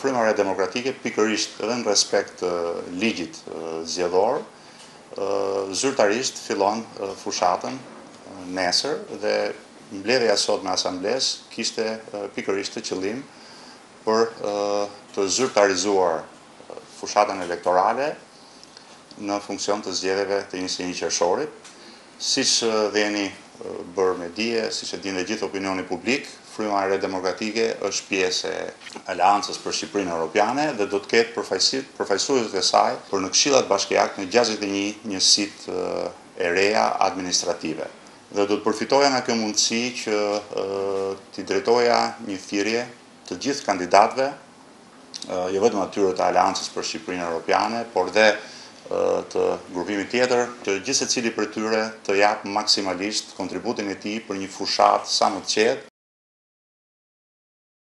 Fryma Re Demokratike pikërisht edhe në respekt të ligjit zgjedhor, zyrtarisht fillon fushatën nesër dhe mbledhja sot në asambles kishte pikërisht të qëllim për të zyrtarizuar fushatën elektorale në funksion të zgjedhjeve të 21 qershorit. Siç dhe jeni bërë me dije, siç e dinë dhe gjithë opinioni publik, Fryma Re Demokratike është pjesë e Aleancës për Shqipërinë Europiane dhe do të ketë përfaqësuesit e saj për në Këshillat Bashkiake në 61 njësitë e reja administrative. Dhe do të përfitoja nga kjo mundësi që t'i drejtoja një thirrje të gjithë kandidatëve, jo vetëm atyre të Aleancës për Shqipërinë Europiane, por dhe të grupimit tjetër, që gjithsecili prej tyre të jap maksimalisht kontributin e tij për një fushatë sa më të qetë